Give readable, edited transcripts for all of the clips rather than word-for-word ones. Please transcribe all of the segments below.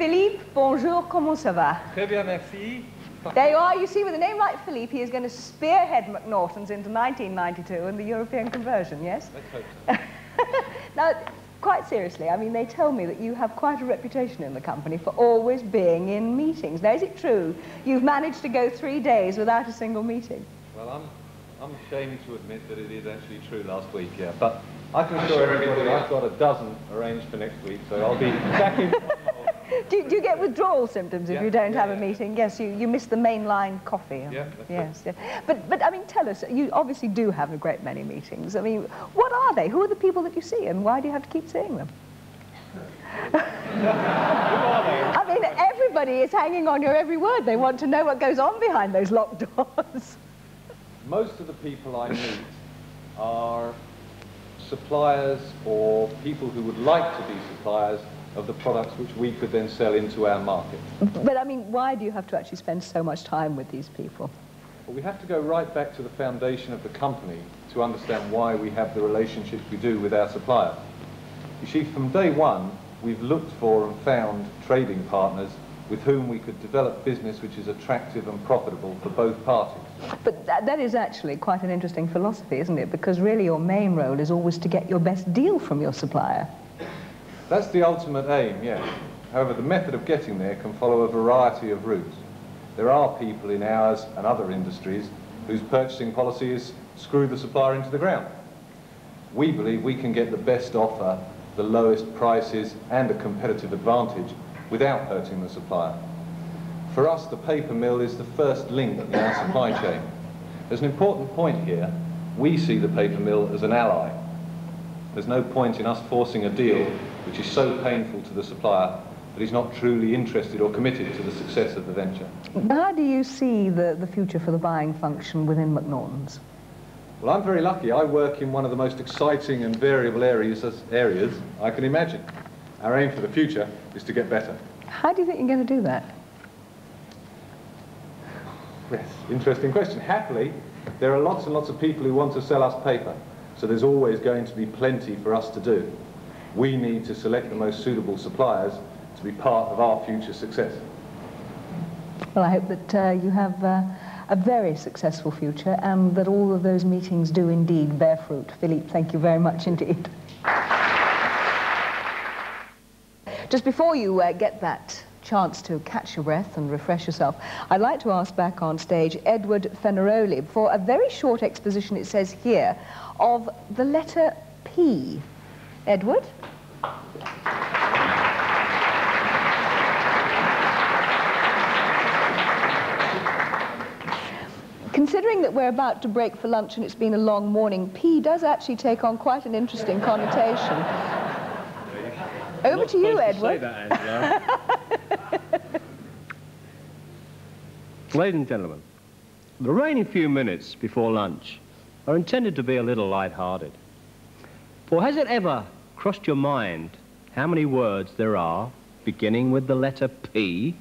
Philippe, bonjour, comment ça va? Très bien, merci. There you are. You see, with a name like Philippe, he is going to spearhead McNaughton's into 1992 and the European conversion, yes? Let's hope so. Now, quite seriously, I mean, they tell me that you have quite a reputation in the company for always being in meetings. Now, is it true you've managed to go 3 days without a single meeting? Well, I'm ashamed to admit that it is actually true last week, yeah. But I can assure everybody I've got a dozen arranged for next week, so I'll be back in. Do you get withdrawal symptoms if you don't have a meeting? Yes, you miss the mainline coffee. Yeah, that's yes, yes. But I mean, tell us, you obviously do have a great many meetings. I mean, what are they? Who are the people that you see, and why do you have to keep seeing them? I mean, everybody is hanging on your every word. They want to know what goes on behind those locked doors. Most of the people I meet are suppliers or people who would like to be suppliers of the products which we could then sell into our market. But I mean, why do you have to actually spend so much time with these people? Well, we have to go right back to the foundation of the company to understand why we have the relationships we do with our suppliers. You see, from day one, we've looked for and found trading partners with whom we could develop business which is attractive and profitable for both parties. But that is actually quite an interesting philosophy, isn't it? Because really your main role is always to get your best deal from your supplier. That's the ultimate aim, yes. However, the method of getting there can follow a variety of routes. There are people in ours and other industries whose purchasing policy is screw the supplier into the ground. We believe we can get the best offer, the lowest prices and a competitive advantage without hurting the supplier. For us, the paper mill is the first link in our supply chain. There's an important point here. We see the paper mill as an ally. There's no point in us forcing a deal which is so painful to the supplier that he's not truly interested or committed to the success of the venture. How do you see the future for the buying function within McNaughton's? Well, I'm very lucky. I work in one of the most exciting and variable areas I can imagine. Our aim for the future is to get better. How do you think you're going to do that? Yes, interesting question. Happily, there are lots and lots of people who want to sell us paper, so there's always going to be plenty for us to do. We need to select the most suitable suppliers to be part of our future success. Well, I hope that you have a very successful future and that all of those meetings do indeed bear fruit. Philippe, thank you very much indeed. Just before you get that chance to catch your breath and refresh yourself, I'd like to ask back on stage Edward Feneroli for a very short exposition, it says here, of the letter P. Edward? Considering that we're about to break for lunch and it's been a long morning, P does actually take on quite an interesting connotation. Over to you, Edward. Ladies and gentlemen, the remaining few minutes before lunch are intended to be a little light-hearted. For has it ever crossed your mind how many words there are beginning with the letter P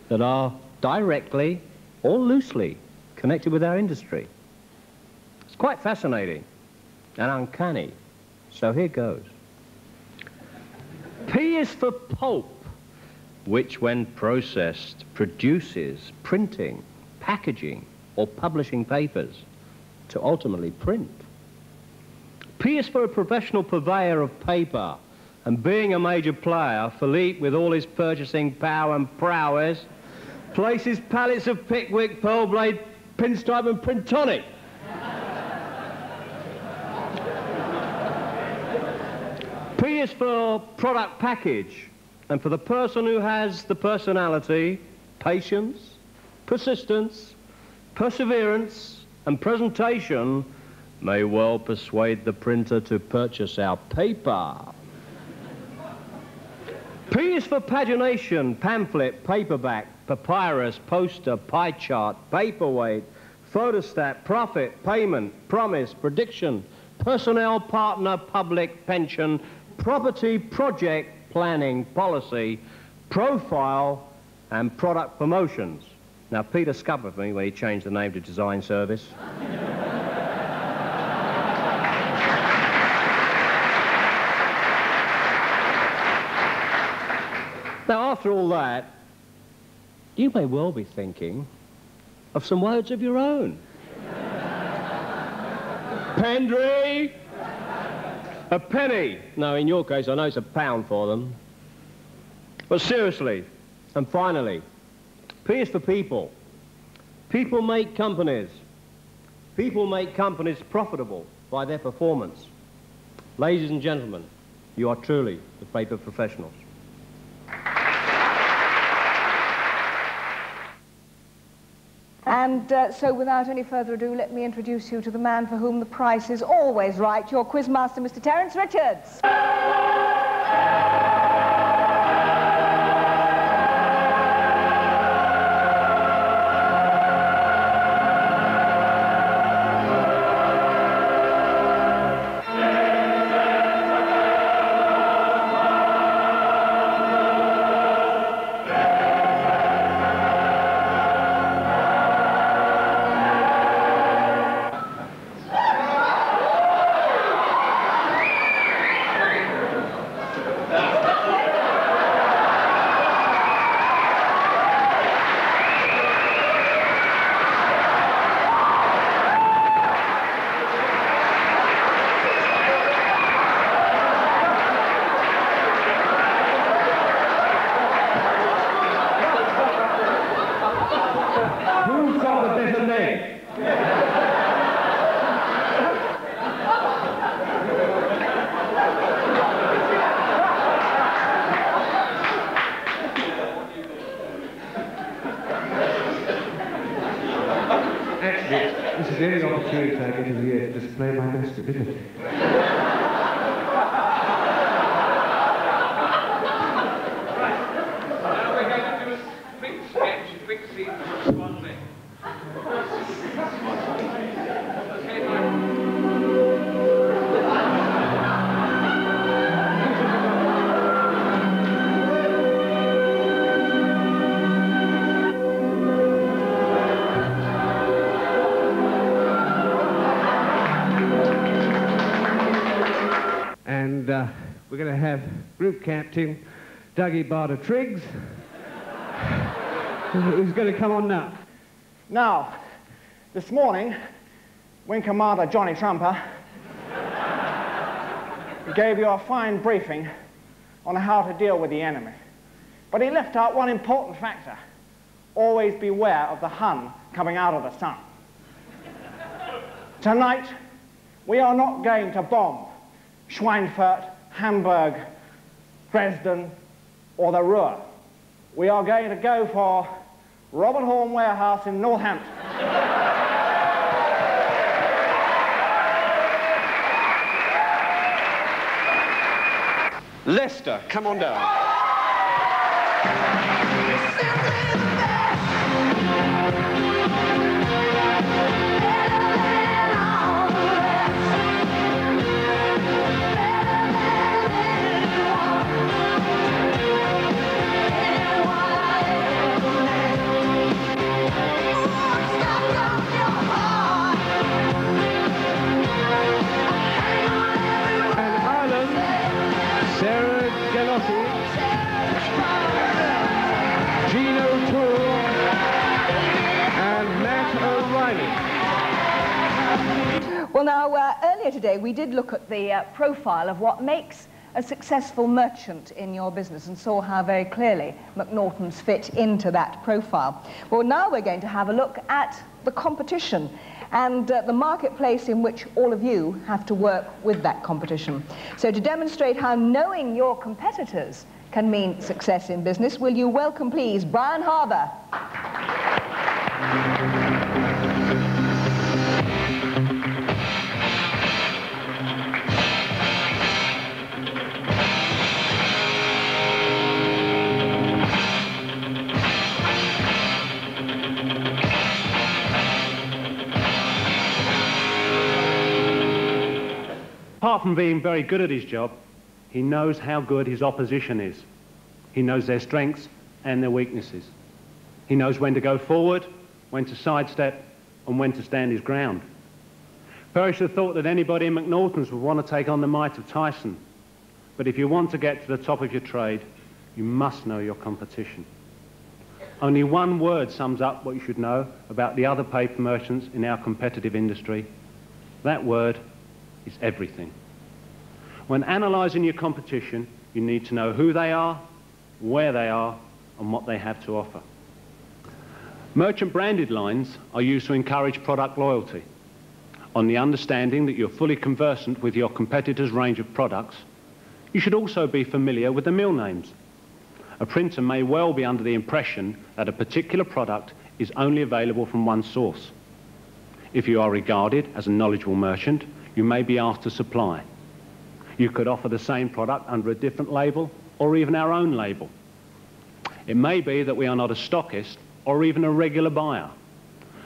that are directly or loosely connected with our industry? It's quite fascinating and uncanny, so here goes. P is for pulp, which when processed produces printing, packaging or publishing papers to ultimately print. P is for a professional purveyor of paper, and being a major player, Philippe, with all his purchasing power and prowess, places pallets of Pickwick, Pearl Blade, Pinstripe and Printonic. P is for product package, and for the person who has the personality, patience, persistence, perseverance and presentation may well persuade the printer to purchase our paper. P is for pagination, pamphlet, paperback, papyrus, poster, pie chart, paperweight, photostat, profit, payment, promise, prediction, personnel, partner, public, pension, property, project, planning, policy, profile, and product promotions. Now, Peter scuppered me when he changed the name to design service. Now, after all that, you may well be thinking of some words of your own. Pendry! A penny! No, in your case, I know it's £1 for them. But seriously, and finally, P is for people. People make companies. People make companies profitable by their performance. Ladies and gentlemen, you are truly the paper professionals. And so without any further ado, let me introduce you to the man for whom the price is always right, your quizmaster, Mr. Terence Richards. This is the only opportunity I get in the year to display my best ability. Now we're going to do a quick sketch, a quick scene for one minute. Okay, fine. And we're going to have group captain Dougie Barter Triggs, who's going to come on now. Now, this morning, Wing Commander Johnny Trumper gave you a fine briefing on how to deal with the enemy. But he left out one important factor. Always beware of the Hun coming out of the sun. Tonight, we are not going to bomb Schweinfurt, Hamburg, Dresden, or the Ruhr. We are going to go for Robert Horn Warehouse in Northampton. Lester, come on down. Well, now, earlier today we did look at the profile of what makes a successful merchant in your business and saw how very clearly McNaughton's fit into that profile. Well, now we're going to have a look at the competition and the marketplace in which all of you have to work with that competition. So to demonstrate how knowing your competitors can mean success in business, will you welcome, please, Brian Harbour. Apart from being very good at his job, he knows how good his opposition is. He knows their strengths and their weaknesses. He knows when to go forward, when to sidestep, and when to stand his ground. Parrish had thought that anybody in McNaughton's would want to take on the might of Tyson. But if you want to get to the top of your trade, you must know your competition. Only one word sums up what you should know about the other paper merchants in our competitive industry. That word is everything. When analysing your competition, you need to know who they are, where they are, and what they have to offer. Merchant branded lines are used to encourage product loyalty, on the understanding that you're fully conversant with your competitors' range of products. You should also be familiar with the mill names. A printer may well be under the impression that a particular product is only available from one source. If you are regarded as a knowledgeable merchant, you may be asked to supply. You could offer the same product under a different label, or even our own label. It may be that we are not a stockist or even a regular buyer,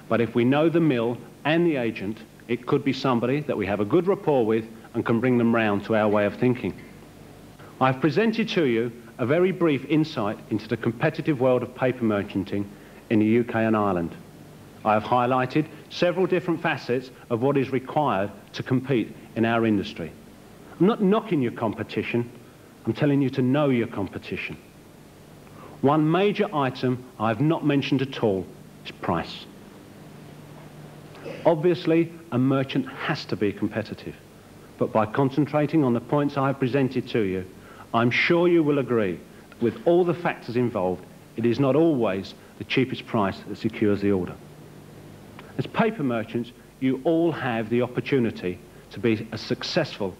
but if we know the mill and the agent, it could be somebody that we have a good rapport with and can bring them round to our way of thinking. I've presented to you a very brief insight into the competitive world of paper merchanting in the UK and Ireland. I have highlighted several different facets of what is required to compete in our industry. I'm not knocking your competition, I'm telling you to know your competition. One major item I've not mentioned at all is price. Obviously, a merchant has to be competitive, but by concentrating on the points I have presented to you, I'm sure you will agree that with all the factors involved, it is not always the cheapest price that secures the order. As paper merchants, you all have the opportunity to be as successful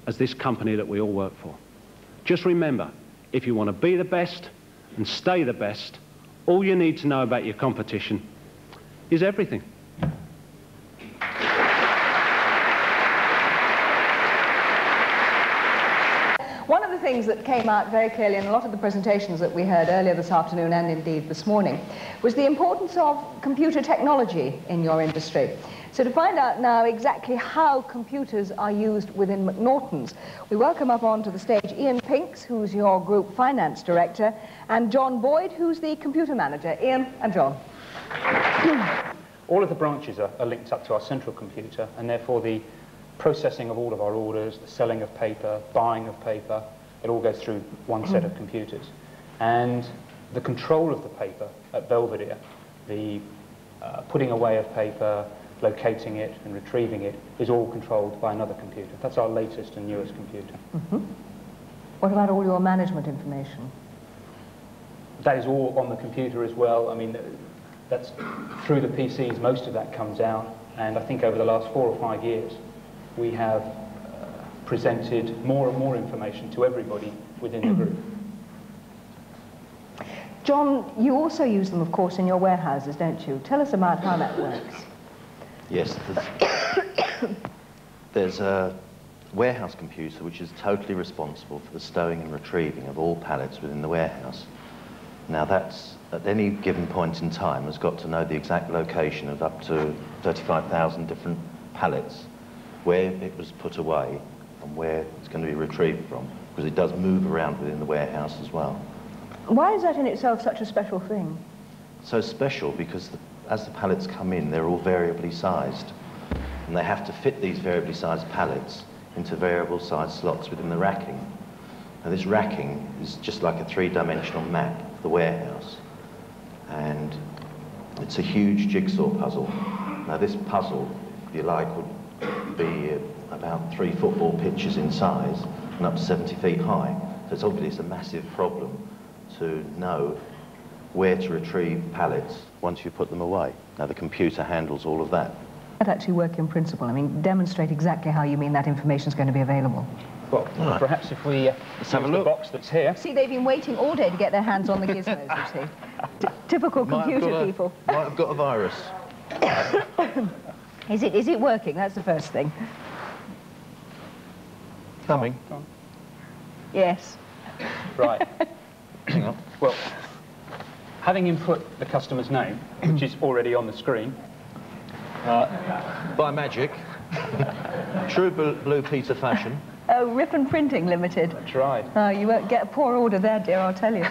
as this company that we all work for. Just remember, if you want to be the best and stay the best, all you need to know about your competition is everything. One of the things that came out very clearly in a lot of the presentations that we heard earlier this afternoon and indeed this morning was the importance of computer technology in your industry. So to find out now exactly how computers are used within McNaughton's, we welcome up onto the stage Ian Pinks, who's your Group Finance Director, and John Boyd, who's the Computer Manager. Ian and John. All of the branches are linked up to our central computer, and therefore the processing of all of our orders, the selling of paper, buying of paper, it all goes through one set of computers. And the control of the paper at Belvedere, the putting away of paper, locating it and retrieving it, is all controlled by another computer. That's our latest and newest computer. What about all your management information? That is all on the computer as well. I mean, that's through the PCs, most of that comes out, and I think over the last 4 or 5 years, we have presented more and more information to everybody within the group. John, you also use them, of course, in your warehouses, don't you? Tell us about how that works. Yes, there's a warehouse computer which is totally responsible for the stowing and retrieving of all pallets within the warehouse. Now that's, at any given point in time, has got to know the exact location of up to 35,000 different pallets, where it was put away and where it's going to be retrieved from, because it does move around within the warehouse as well. Why is that in itself such a special thing? So special because as the pallets come in, they're all variably sized, and they have to fit these variably sized pallets into variable sized slots within the racking. Now this racking is just like a three-dimensional map of the warehouse, and it's a huge jigsaw puzzle. Now this puzzle, if you like, would be about 3 football pitches in size and up to 70 feet high. So it's obviously a massive problem to know where to retrieve pallets once you put them away. Now the computer handles all of that. That actually work in principle? I mean, demonstrate exactly how you mean that information is going to be available. Well, right. Perhaps if we Let's have a use look. the box that's here. See, they've been waiting all day to get their hands on the gizmos, you see. Typical computer people. Might have got a virus. Is it working? That's the first thing. Coming. Yes. Right. Hang on. Well, having input the customer's name, which is already on the screen. By magic. True Blue Peter fashion. Oh, Rip and Printing Limited. That's right. Oh, you won't get a poor order there, dear, I'll tell you.